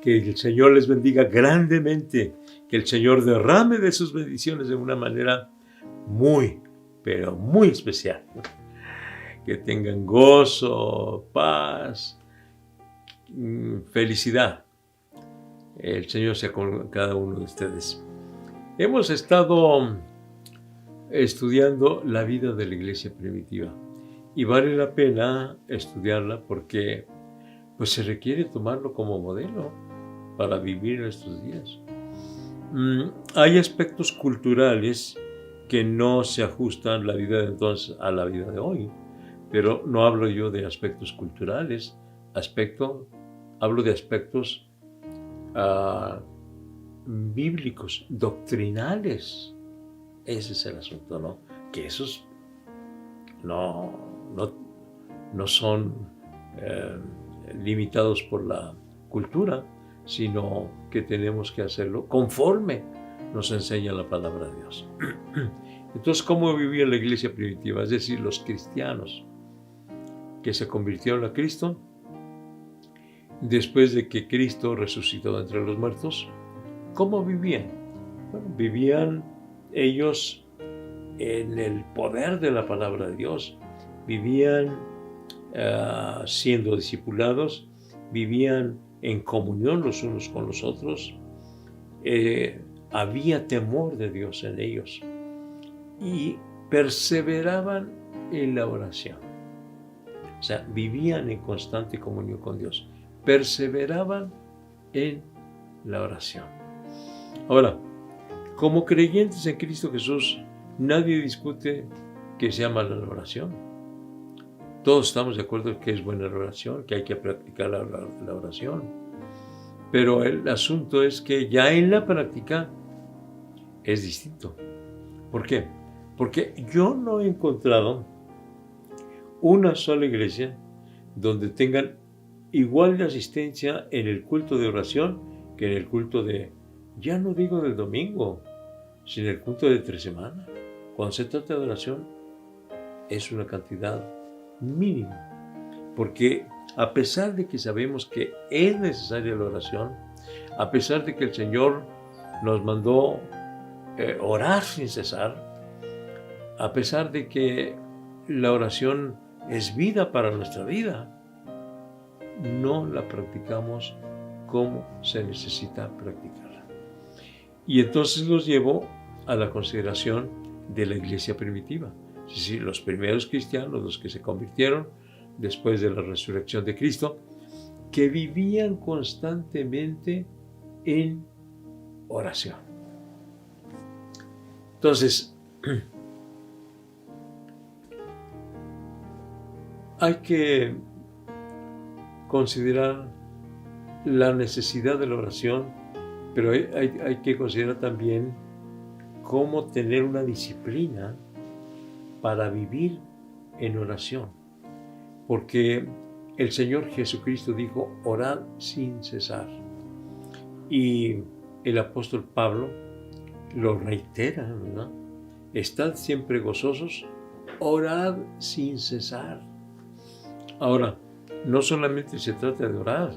Que el Señor les bendiga grandemente, que el Señor derrame de sus bendiciones de una manera muy, pero muy especial. Que tengan gozo, paz, felicidad. El Señor sea con cada uno de ustedes. Hemos estado estudiando la vida de la iglesia primitiva y vale la pena estudiarla porque pues se requiere tomarlo como modelo para vivir en estos días. Hay aspectos culturales que no se ajustan la vida de entonces a la vida de hoy, pero no hablo yo de aspectos culturales, hablo de aspectos bíblicos, doctrinales. Ese es el asunto, ¿no? Que esos no son limitados por la cultura, sino que tenemos que hacerlo conforme nos enseña la palabra de Dios. Entonces, ¿cómo vivía la iglesia primitiva? Es decir, los cristianos que se convirtieron a Cristo después de que Cristo resucitó de entre los muertos. ¿Cómo vivían? Bueno, vivían ellos en el poder de la palabra de Dios, vivían siendo discipulados, vivían en comunión los unos con los otros, había temor de Dios en ellos y perseveraban en la oración. O sea, vivían en constante comunión con Dios, perseveraban en la oración. Ahora, como creyentes en Cristo Jesús, nadie discute que sea mala la oración. Todos estamos de acuerdo en que es buena la oración, que hay que practicar la oración. Pero el asunto es que ya en la práctica es distinto. ¿Por qué? Porque yo no he encontrado una sola iglesia donde tengan igual de asistencia en el culto de oración que en el culto de, ya no digo del domingo, sino el culto de 3 semanas. Cuando se trata de oración, es una cantidad mínima. Porque a pesar de que sabemos que es necesaria la oración, a pesar de que el Señor nos mandó orar sin cesar, a pesar de que la oración es vida para nuestra vida, no la practicamos como se necesita practicarla. Y entonces los llevo a la consideración de la iglesia primitiva. Es decir, los primeros cristianos, los que se convirtieron después de la resurrección de Cristo, que vivían constantemente en oración. Entonces, hay que considerar la necesidad de la oración, pero hay que considerar también cómo tener una disciplina para vivir en oración. Porque el Señor Jesucristo dijo, orad sin cesar. Y el apóstol Pablo lo reitera, ¿verdad? Estad siempre gozosos, orad sin cesar. Ahora, no solamente se trata de orar,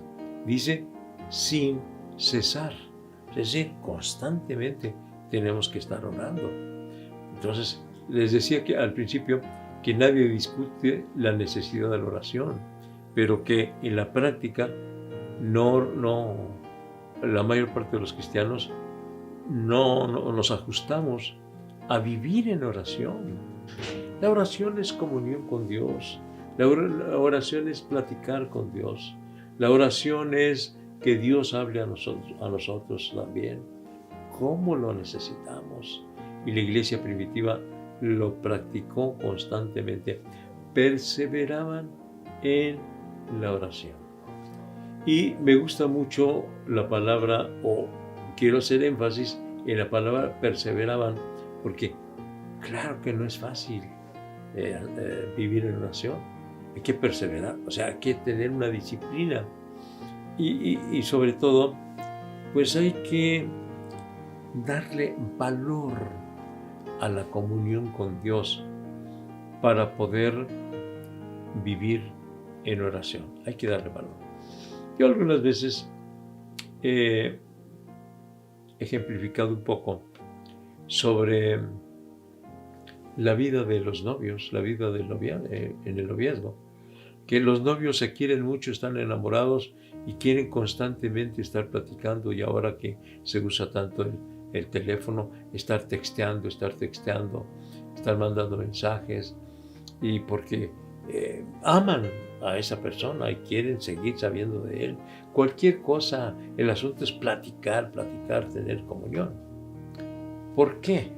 dice sin cesar. Es decir, constantemente tenemos que estar orando. Entonces, les decía que al principio que nadie discute la necesidad de la oración, pero que en la práctica la mayor parte de los cristianos no nos ajustamos a vivir en oración. La oración es comunión con Dios. La oración es platicar con Dios. La oración es que Dios hable a nosotros también. ¿Cómo lo necesitamos? Y la iglesia primitiva lo practicó constantemente. Perseveraban en la oración. Y me gusta mucho la palabra, o quiero hacer énfasis en la palabra perseveraban, porque claro que no es fácil vivir en oración. Hay que perseverar, o sea, hay que tener una disciplina. Y sobre todo, pues hay que darle valor a la comunión con Dios para poder vivir en oración. Hay que darle valor. Yo algunas veces he ejemplificado un poco sobre la vida de los novios, la vida del en el noviazgo, que los novios se quieren mucho, están enamorados y quieren constantemente estar platicando, y ahora que se usa tanto el teléfono, estar texteando, estar mandando mensajes, y porque aman a esa persona y quieren seguir sabiendo de él. Cualquier cosa, el asunto es platicar, tener comunión. ¿Por qué?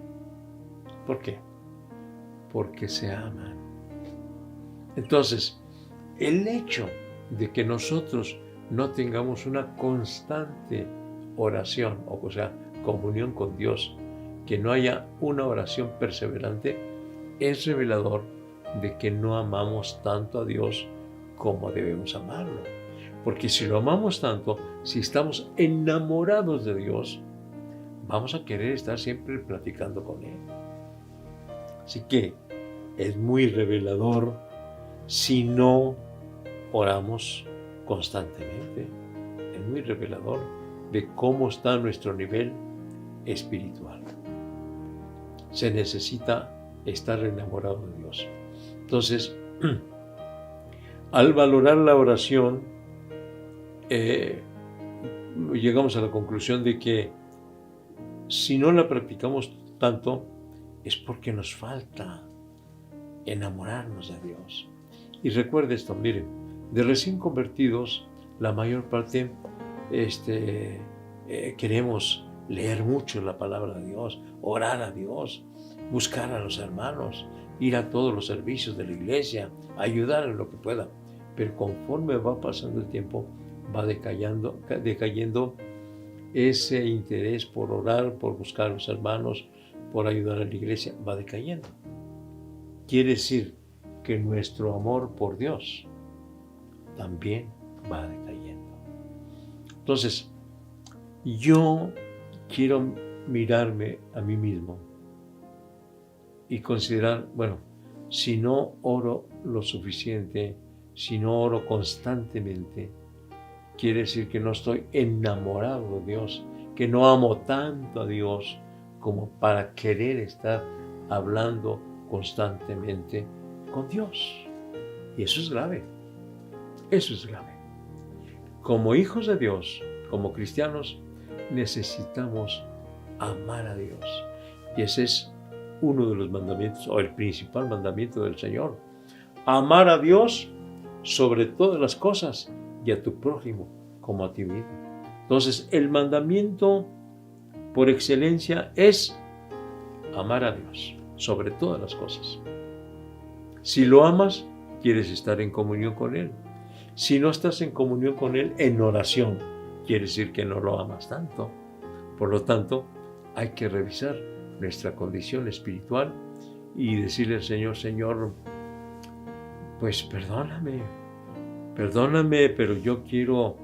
¿Por qué? Porque se aman. Entonces, el hecho de que nosotros no tengamos una constante oración, o sea, comunión con Dios, que no haya una oración perseverante, es revelador de que no amamos tanto a Dios como debemos amarlo. Porque si lo amamos tanto, si estamos enamorados de Dios, vamos a querer estar siempre platicando con Él. Así que es muy revelador si no oramos constantemente. Es muy revelador de cómo está nuestro nivel espiritual. Se necesita estar enamorado de Dios. Entonces, al valorar la oración, llegamos a la conclusión de que si no la practicamos tanto, es porque nos falta enamorarnos de Dios. Y recuerde esto, miren, de recién convertidos, la mayor parte queremos leer mucho la palabra de Dios, orar a Dios, buscar a los hermanos, ir a todos los servicios de la iglesia, ayudar en lo que pueda. Pero conforme va pasando el tiempo, va decayendo ese interés por orar, por buscar a los hermanos, por ayudar a la iglesia, va decayendo. Quiere decir que nuestro amor por Dios también va decayendo. Entonces, yo quiero mirarme a mí mismo y considerar, bueno, si no oro lo suficiente, si no oro constantemente, quiere decir que no estoy enamorado de Dios, que no amo tanto a Dios como para querer estar hablando constantemente con Dios. Y eso es grave. Eso es grave. Como hijos de Dios, como cristianos, necesitamos amar a Dios. Y ese es uno de los mandamientos, o el principal mandamiento del Señor. Amar a Dios sobre todas las cosas y a tu prójimo como a ti mismo. Entonces, el mandamiento por excelencia es amar a Dios sobre todas las cosas. Si lo amas, quieres estar en comunión con Él. Si no estás en comunión con Él, en oración, quiere decir que no lo amas tanto. Por lo tanto, hay que revisar nuestra condición espiritual y decirle al Señor, Señor, pues perdóname, pero yo quiero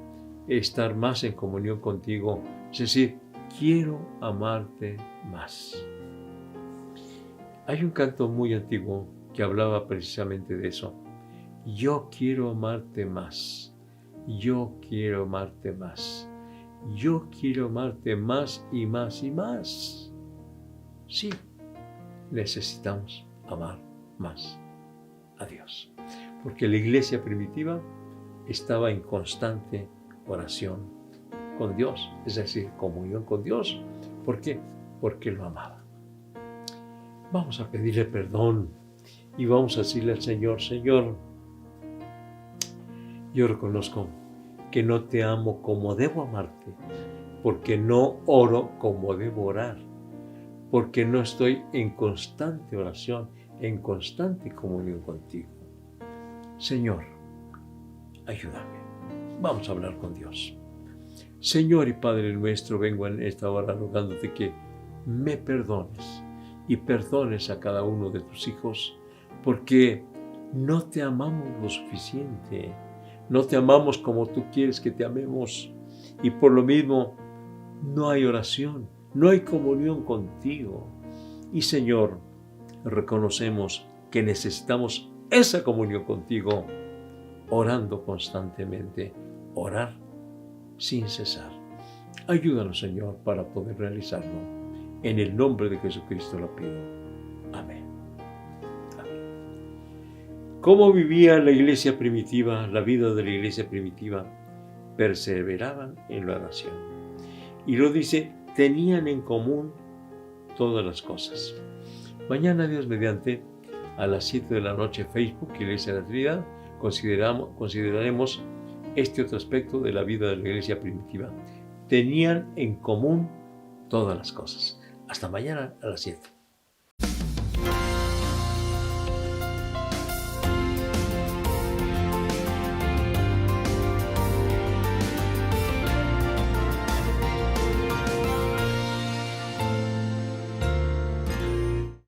estar más en comunión contigo. Es decir, quiero amarte más. Hay un canto muy antiguo que hablaba precisamente de eso. Yo quiero amarte más. Yo quiero amarte más. Yo quiero amarte más y más y más. Sí, necesitamos amar más a Dios. Porque la iglesia primitiva estaba en constante oración con Dios, es decir, comunión con Dios. ¿Por qué? Porque lo amaba. Vamos a pedirle perdón y vamos a decirle al Señor, Señor, yo reconozco que no te amo como debo amarte, porque no oro como debo orar, porque no estoy en constante oración, en constante comunión contigo. Señor, ayúdame. Vamos a hablar con Dios. Señor y Padre nuestro, vengo en esta hora rogándote que me perdones y perdones a cada uno de tus hijos, porque no te amamos lo suficiente, no te amamos como tú quieres que te amemos, y por lo mismo no hay oración, no hay comunión contigo. Y Señor, reconocemos que necesitamos esa comunión contigo, orando constantemente, orar sin cesar. Ayúdanos, Señor, para poder realizarlo. En el nombre de Jesucristo lo pido. Amén. Amén. ¿Cómo vivía la iglesia primitiva, la vida de la iglesia primitiva? Perseveraban en la oración. Y lo dice, tenían en común todas las cosas. Mañana, Dios mediante, a las 7 de la noche, Facebook, Iglesia de la Trinidad, consideraremos este otro aspecto de la vida de la iglesia primitiva. Tenían en común todas las cosas. Hasta mañana a las 7.